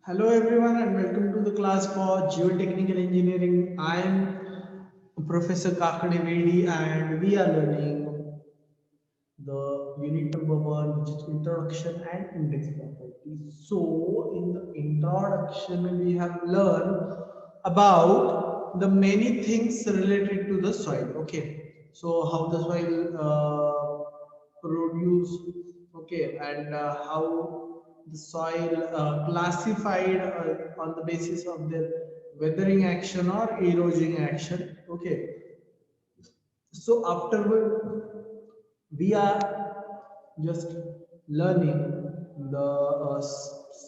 Hello everyone and welcome to the class for Geotechnical Engineering. I am Professor Kakade Vedi and we are learning the unit number 1, which is introduction and index properties. So in the introduction we have learned about the many things related to the soil. Okay, so how the soil produce, okay, and how the soil classified on the basis of their weathering action or erosion action. Okay, so afterward we are just learning the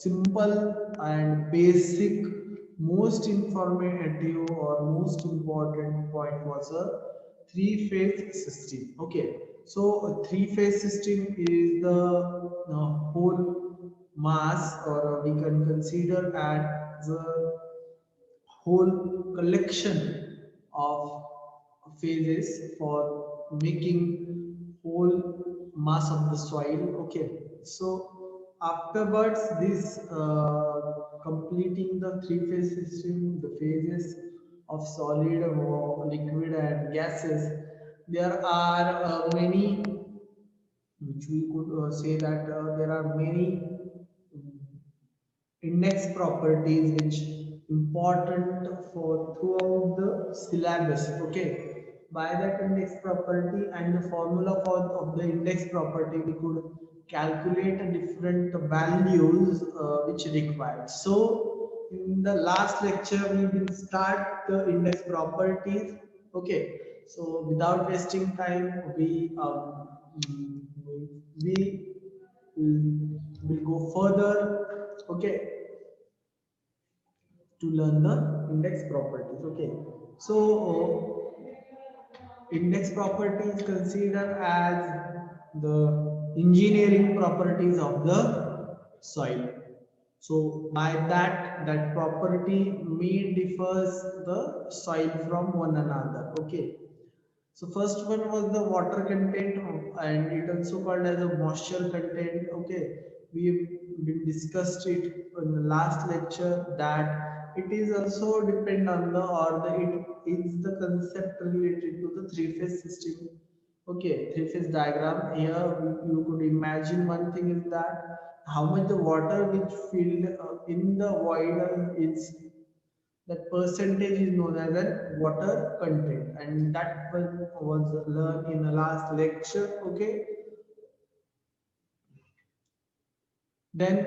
simple and basic most informative or most important point was a three-phase system. Okay, so a three-phase system is the whole mass, or we can consider as a whole collection of phases for making whole mass of the soil. Okay, so afterwards this completing the three phase system, the phases of solid, liquid and gases, there are many, which we could say that there are many index properties which important for throughout the syllabus. Okay, by that index property and the formula for of the index property we could calculate different values which required. So in the last lecture we will start the index properties. Okay, so without wasting time we will go further. Okay, to learn the index properties. Okay, so index property is considered as the engineering properties of the soil. So by that property may differs the soil from one another. Okay, so first one was the water content, and it also called as a moisture content. Okay, we discussed it in the last lecture that it is also depend on the, or the it is the concept related to the three phase system. Okay, three phase diagram. Here you could imagine one thing is that how much the water which filled in the void is, that percentage is known as a water content, and that was learned in the last lecture. Okay, then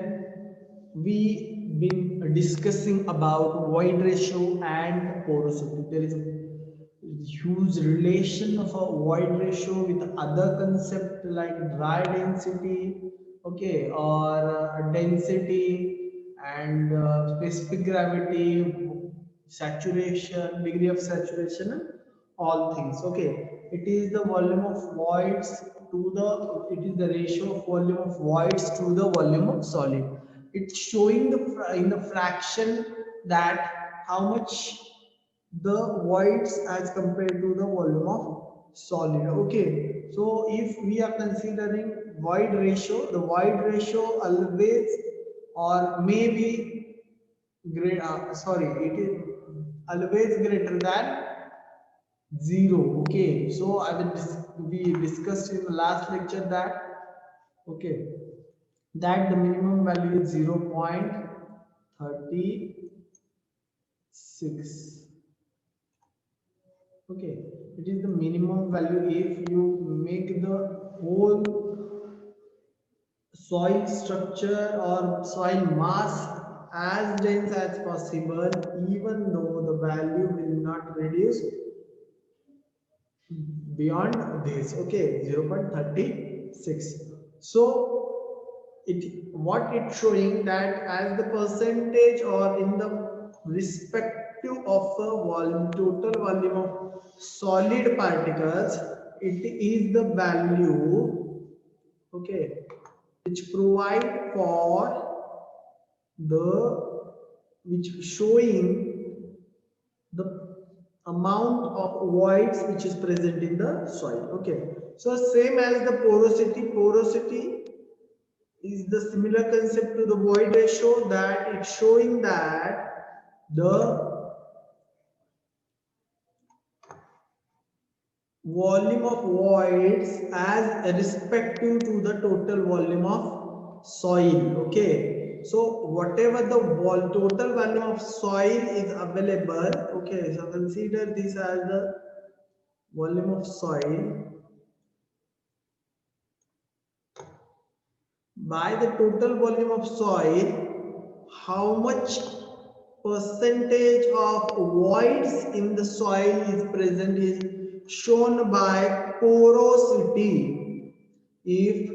we been discussing about void ratio and porosity. There is a huge relation of a void ratio with other concept like dry density, okay, or density and specific gravity, saturation, degree of saturation, and all things. Okay, it is the volume of voids to the, it is the ratio of volume of voids to the volume of solid. It's showing the in the fraction that how much the voids as compared to the volume of solid. Okay, so if we are considering void ratio, the void ratio always or maybe great, sorry, it is always greater than 0. Okay, so we discussed in the last lecture that, okay, that the minimum value is 0.36. Okay, it is the minimum value. If you make the whole soil structure or soil mass as dense as possible, even though the value will not reduce beyond this. Okay, 0.36. So it, what it's showing that as the percentage or in the respective of a volume, total volume of solid particles, it is the value, okay, which provide for the, which showing the amount of voids which is present in the soil. Okay, so same as the porosity, porosity is the similar concept to the void ratio, that it's showing that the volume of voids as respective to the total volume of soil. Okay, so whatever the total volume of soil is available, okay, so consider this as the volume of soil. By the total volume of soil, how much percentage of voids in the soil is present is shown by porosity. If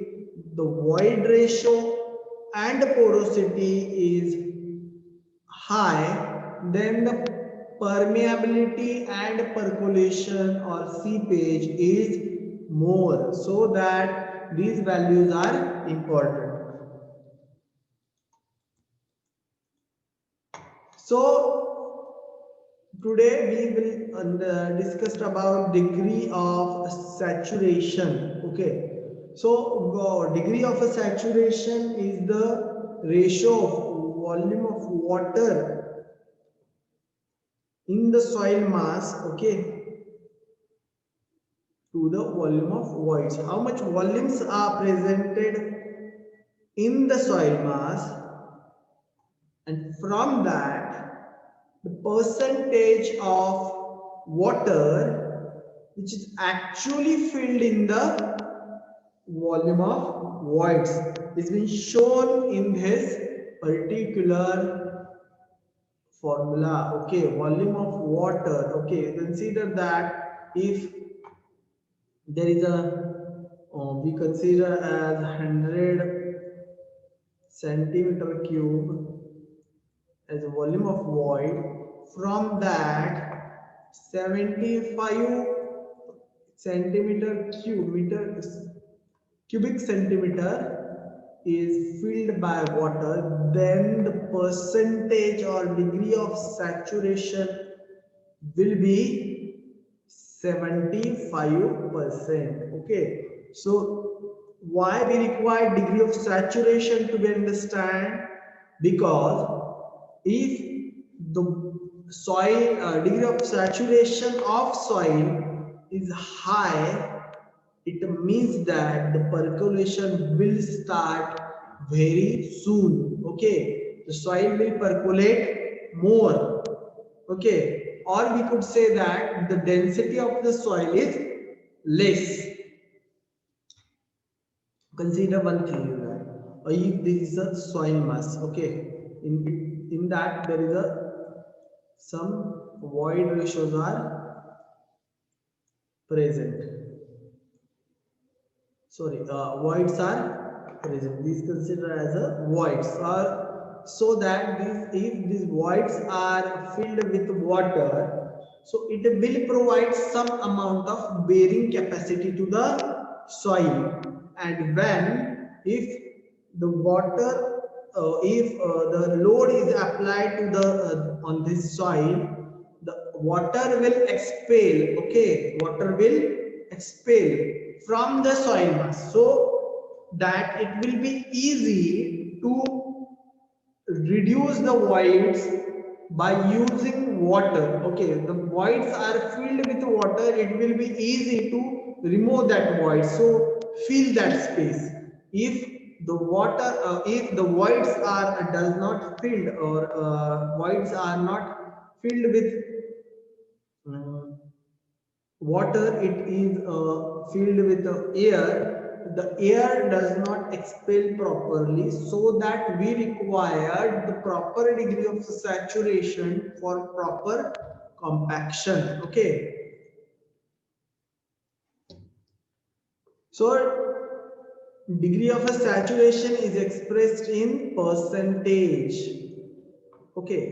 the void ratio and porosity is high, then the permeability and percolation or seepage is more, so that these values are important. So today we will discuss about degree of saturation. Okay, so degree of saturation is the ratio of volume of water in the soil mass, okay, to the volume of voids. How much volumes are presented in the soil mass, and from that the percentage of water which is actually filled in the volume of voids is being shown in this particular formula. Okay, volume of water. Okay, consider that if there is a we consider as 100 centimeter cube as a volume of void, from that 75 centimeter cubic centimeter is filled by water, then the percentage or degree of saturation will be 75%. Okay, so why we require degree of saturation to be understand? Because if the soil degree of saturation of soil is high, it means that the percolation will start very soon. Okay, the soil will percolate more. Okay, or we could say that the density of the soil is less. Consider one thing, that if there is a soil mass, okay, in that there is a some void ratios are present. Sorry, voids are present. These consider as a voids, or so that these, if these voids are filled with water, so it will provide some amount of bearing capacity to the soil. And when if the water if the load is applied to the on this soil, the water will expel. Okay, water will expel from the soil mass, so that it will be easy to reduce the voids by using water. Okay, the voids are filled with water, it will be easy to remove that void, so fill that space. If the water if the voids are does not filled, or voids are not filled with uh, water, it is filled with air, the air does not expel properly, so that we require the proper degree of saturation for proper compaction. Okay, so degree of saturation is expressed in percentage. Okay,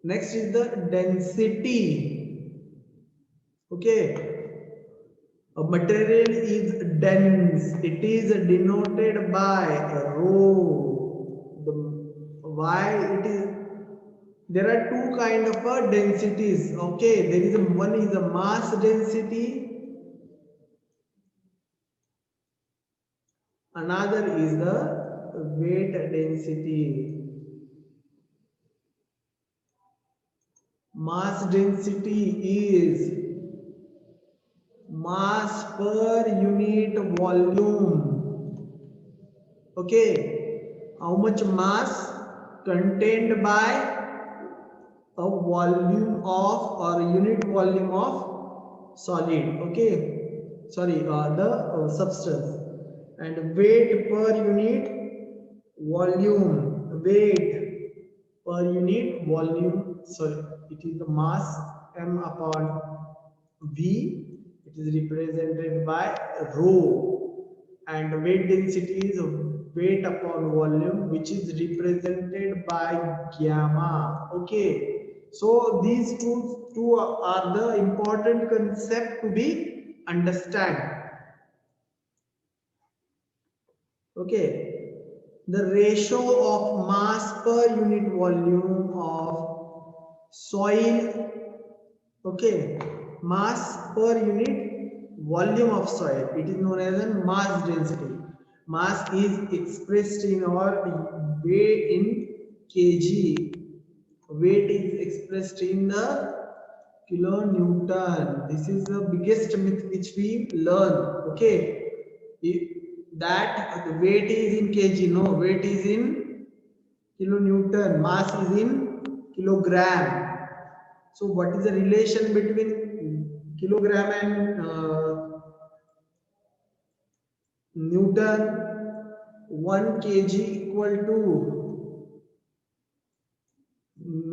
next is the density. Okay, a material is dense. It is denoted by rho. The why it is, there are two kind of densities. Okay, there is one is a mass density, another is the weight density. Mass density is mass per unit volume. Okay, how much mass contained by a volume of or unit volume of solid. Okay, sorry, the substance. And weight per unit volume, weight per unit volume, sorry, it is the mass m upon v. It is represented by rho, and weight density is weight upon volume, which is represented by gamma. Okay, so these two are the important concept to be understand. Okay, the ratio of mass per unit volume of soil. Okay, mass per unit volume of soil, it is known as a mass density. Mass is expressed in our weight in kg. Weight is expressed in the kilonewton. This is the biggest myth which we learn. Okay, that the weight is in kg. No, weight is in kilonewton. Mass is in kilogram. So what is the relation between kilogram and Newton? 1 kg equal to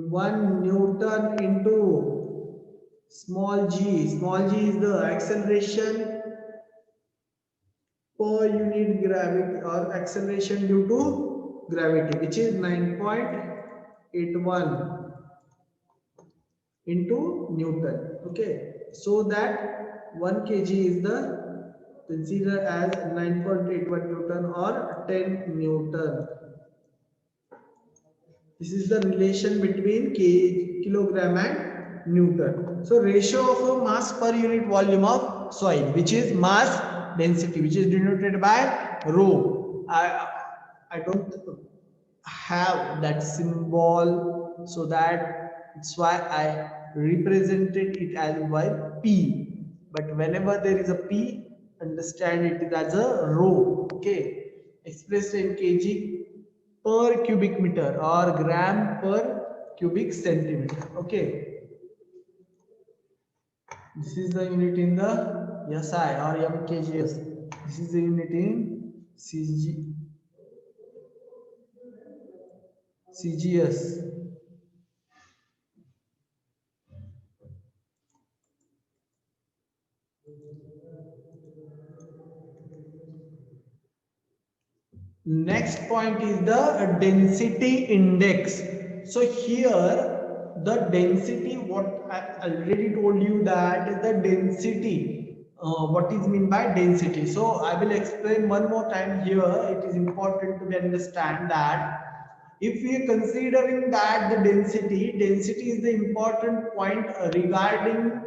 1 Newton into small g. Small g is the acceleration per unit gravity or acceleration due to gravity, which is 9.81 into Newton. Okay, so that 1 kg is the considered as 9.81 Newton or 10 Newton. This is the relation between kilogram and Newton. So ratio of a mass per unit volume of soil, which is mass density, which is denoted by rho. I don't have that symbol, so that's why I represented it as by P. But whenever there is a P, understand it as a rho. Okay, expressed in kg per cubic meter or gram per cubic centimeter. Okay, this is the unit in the SI or mkgs. This is the unit in CGS. Next point is the density index. So here the density, what I already told you, that the density, what is mean by density. So I will explain one more time here. It is important to understand that if we are considering that the density is the important point regarding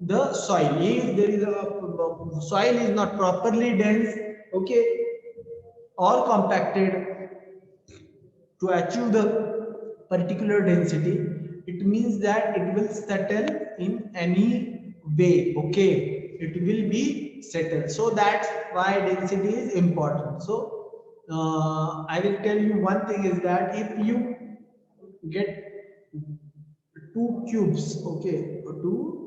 the soil. If there is a soil is not properly dense, okay, or compacted to achieve the particular density, it means that it will settle in any way. Okay, it will be settled. So that's why density is important. So I will tell you one thing is that if you get two cubes, okay, two,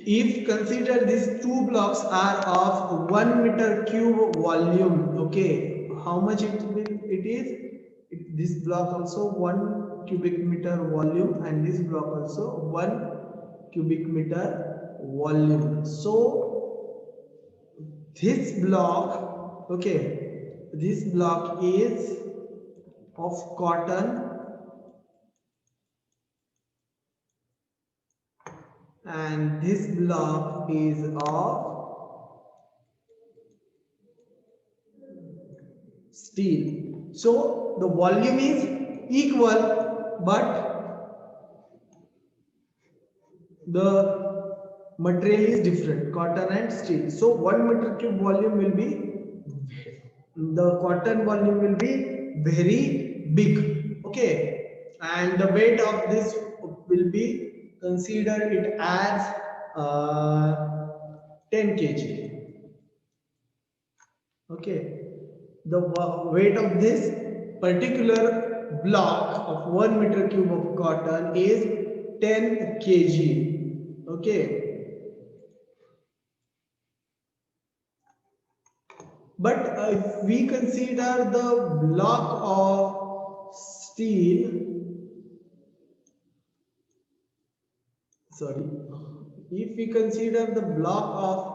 if consider these two blocks are of 1 meter cube volume, okay, how much it is? This block also 1 cubic meter volume, and this block also 1 cubic meter volume. So this block, okay, this block is of cotton and this block is of steel. So the volume is equal, but the material is different, cotton and steel. So 1 meter cube volume will be, the cotton volume will be very big, okay, and the weight of this will be, consider it as 10 kg, okay. The weight of this particular block of 1 meter cube of cotton is 10 kg, okay. But if we consider the block of steel, sorry, if we consider the block of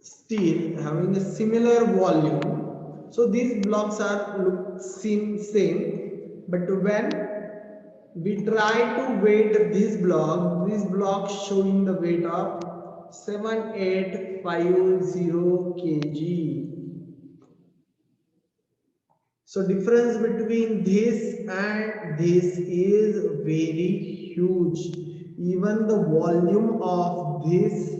steel having a similar volume, so these blocks are look same, but when we try to weight this block showing the weight of 7850 kg. So difference between this and this is very huge. Even the volume of these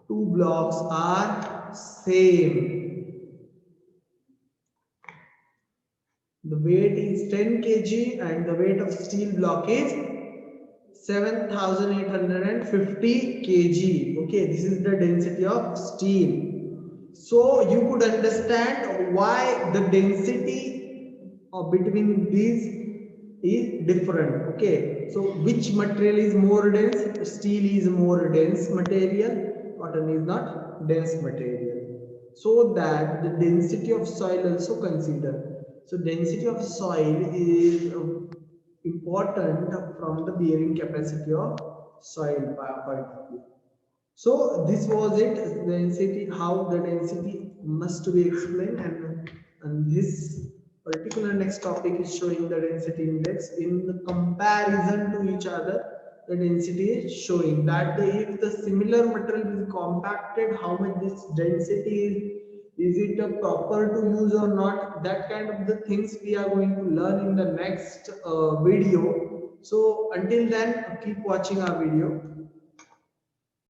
two blocks are same. The weight is 10 kg and the weight of steel block is 7850 kg. Okay, this is the density of steel. So you could understand why the density between these is different. Okay, so which material is more dense? Steel is more dense material, cotton is not dense material. So that the density of soil also consider. So density of soil is important from the bearing capacity of soil point of view. So this was it, density, how the density must be explained, and this particular next topic is showing the density index in the comparison to each other. The density is showing that if the similar material is compacted, how much this density is it a proper to use or not? That kind of the things we are going to learn in the next video. So until then, keep watching our video.